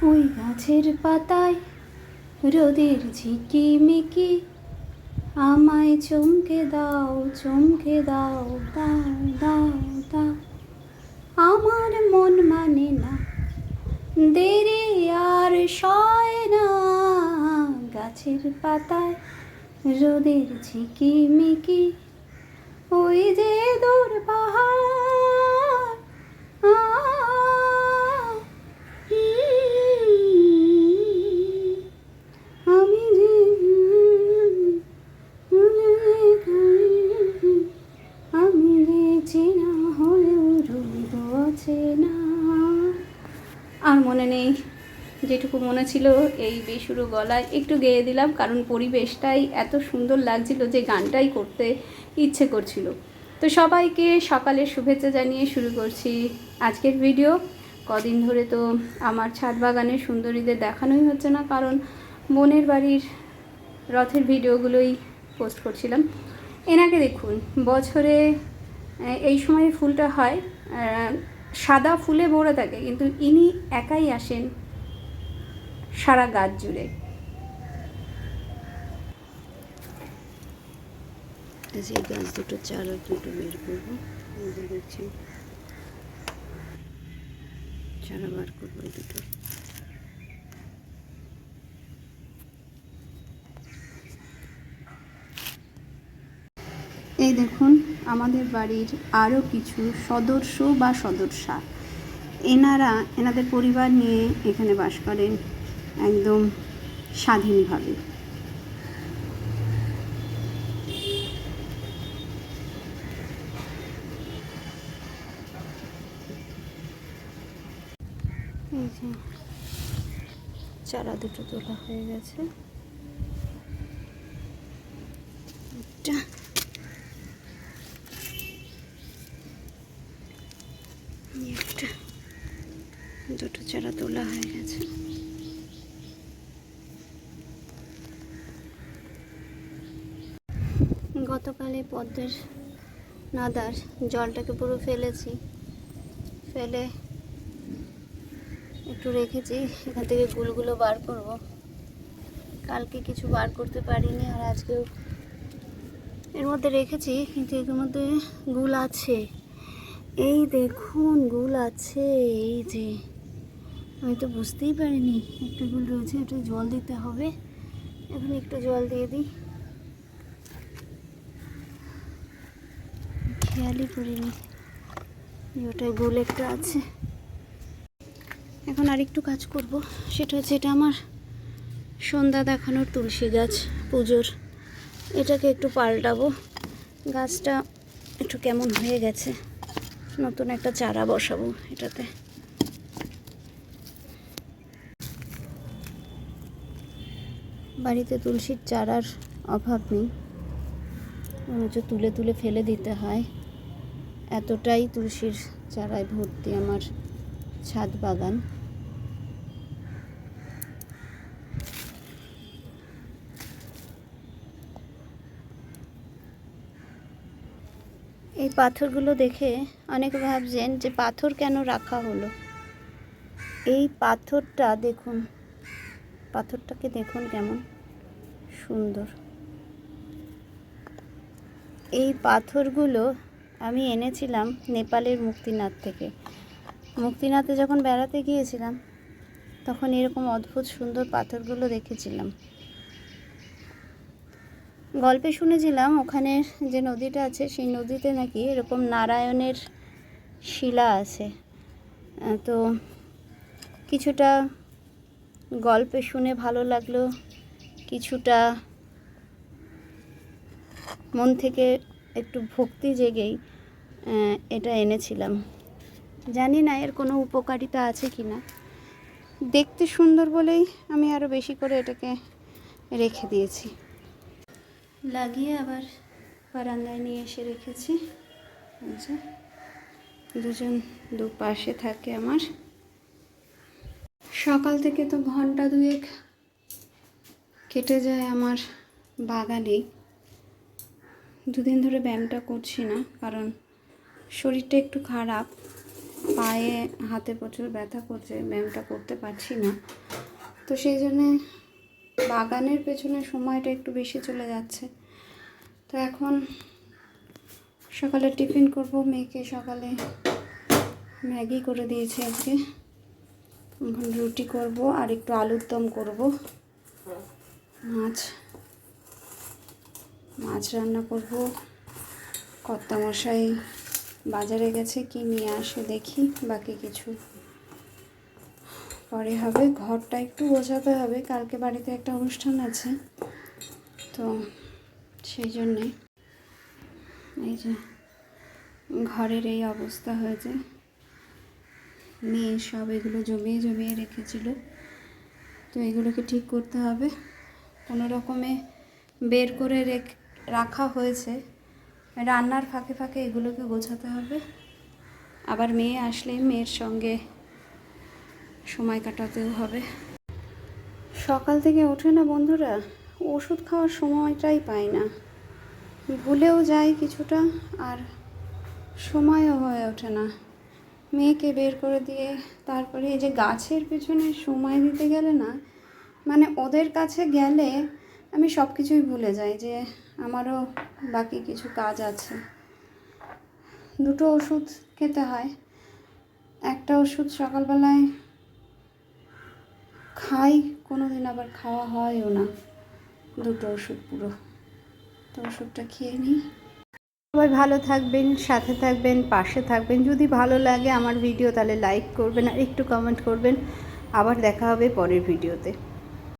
ওই গাছের পাতায় রোদের ঝিকিমিকি, আমায় চমকে দাও, চমকে দাও, দাও দাও দাও। আমার মন মানে না, দেরি আর সয় না। গাছের পাতায় রোদের ঝিকিমিকি, ওই যে দূর পাহাড়। আমি যে আমি যে চেনা হলেও রইব অচেনা। আর মনে নেই, যেটুকু মনে ছিল এই বেসুরো গলায় একটু গেয়ে দিলাম, কারণ পরিবেশটাই এত সুন্দর লাগছিল যে গানটাই করতে ইচ্ছে করছিল। তো সবাইকে সকালের শুভেচ্ছা জানিয়ে শুরু করছি আজকের ভিডিও। কদিন ধরে তো আমার ছাদ বাগানের সুন্দরীদের দেখানোই হচ্ছে না, কারণ বোনের বাড়ির রথের ভিডিওগুলোই পোস্ট করছিলাম। এনাকে দেখুন, বছরে এই সময় ফুলটা হয়, সাদা ফুলে ভরে থাকে, কিন্তু ইনি একাই আসেন সারা গাছ জুড়ে। এই গাছ দুটো চারা দুটো বের করবো, দেখছি চারা বার করবো এই দুটো। এই দেখুন আমাদের বাড়ির আরও কিছু সদস্য বা সদস্যা, এনাদের পরিবার নিয়ে এখানে বাস করেন একদম স্বাধীনভাবে। এই যে চারা দুটো তোলা হয়ে গেছে, একটা দুটো চারা তোলা হয়ে গেছে। গতকালে পদ্মের নাদার জলটাকে পুরো ফেলেছি, ফেলে একটু রেখেছি, এখান থেকে গুলগুলো বার করব। কালকে কিছু বার করতে পারিনি, আর আজকেও এর মধ্যে রেখেছি, কিন্তু এর মধ্যে গুল আছে। এই দেখুন গুল আছে, এই যে আমি তো বুঝতেই পারিনি একটা গুল রয়েছে। একটু জল দিতে হবে, এখন একটু জল দিয়ে দিই, খেয়ালই করিনি যে ওটায় গুল একটা আছে। এখন আরেকটু কাজ করব, সেটা হচ্ছে এটা আমার সন্ধ্যা দেখানোর তুলসী গাছ পুজোর, এটাকে একটু পাল্টাবো। গাছটা একটু কেমন হয়ে গেছে, নতুন একটা চারা বসাবো এটাতে। বাড়িতে তুলসীর চারার অভাব নেই, তুলে তুলে ফেলে দিতে হয়, এতটাই তুলসীর চারায় ভর্তি আমার ছাদ বাগান। এই পাথরগুলো দেখে অনেকে ভাবছেন যে পাথর কেন রাখা হলো। এই পাথরটা দেখুন, পাথরটাকে দেখুন কেমন সুন্দর। এই পাথরগুলো আমি এনেছিলাম নেপালের মুক্তিনাথ থেকে। মুক্তিনাথে যখন বেড়াতে গিয়েছিলাম তখন এরকম অদ্ভুত সুন্দর পাথরগুলো দেখেছিলাম। গল্পে শুনেছিলাম ওখানে যে নদীটা আছে সেই নদীতে নাকি এরকম নারায়ণের শিলা আছে। তো কিছুটা গল্পে শুনে ভালো লাগলো, কিছুটা মন থেকে একটু ভক্তি জেগেই এটা এনেছিলাম। জানি না এর কোনো উপকারিতা আছে কি না, দেখতে সুন্দর বলেই আমি আরও বেশি করে এটাকে রেখে দিয়েছি। লাগিয়ে আবার বারান্দায় নিয়ে এসে রেখেছি। দুজন দুপাশে থাকে আমার। সকাল থেকে তো ঘন্টা দুয়েক কেটে যায় আমার বাগানে। দুদিন ধরে ব্যায়ামটা করছি না, কারণ শরীরটা একটু খারাপ। পায়ে হাতে প্রচুর ব্যথা করছে, ব্যায়ামটা করতে পারছি না। তো সেই জন্যে বাগানের পেছনে সময়টা একটু বেশি চলে যাচ্ছে। তো এখন সকালে টিফিন করব, মেয়েকে সকালে ম্যাগি করে দিয়েছি আজকে। এখন রুটি করব আর একটু আলুর দম করব। মাছ রান্না করব। কর্তামশাই বাজারে গেছে, কি নিয়ে আসে দেখি, বাকি কিছু পরে হবে। ঘরটা একটু গোছাতে হবে, কালকে বাড়িতে একটা অনুষ্ঠান আছে, তো সেই জন্যে এই যে ঘরের এই অবস্থা হয়েছে। মেয়ে সব এগুলো জমিয়ে জমিয়ে রেখেছিল, তো এগুলোকে ঠিক করতে হবে। কোনো রকমে বের করে রাখা হয়েছে, রান্নার ফাঁকে ফাঁকে এগুলোকে গোছাতে হবে। আবার মেয়ে আসলে মেয়ের সঙ্গে সময় কাটাতেও হবে। সকাল থেকে ওঠে না বন্ধুরা, ওষুধ খাওয়ার সময়টাই পাই না, ভুলেও যাই কিছুটা, আর সময়ও হয়ে ওঠে না। মেয়েকে বের করে দিয়ে তারপরে এই যে গাছের পেছনে সময় দিতে গেলে না, মানে ওদের কাছে গেলে আমি সব কিছুই ভুলে যাই যে আমারও বাকি কিছু কাজ আছে। দুটো ওষুধ খেতে হয়, একটা ওষুধ সকালবেলায় খাই, কোনো দিন আবার খাওয়া হয়ও না, দুটো ওষুধ পুরো। তো ওষুধটা খেয়ে নিই। সবাই ভালো থাকবেন, সাথে থাকবেন, পাশে থাকবেন। যদি ভালো লাগে আমার ভিডিও তাহলে লাইক করবেন আর একটু কমেন্ট করবেন। আবার দেখা হবে পরের ভিডিওতে।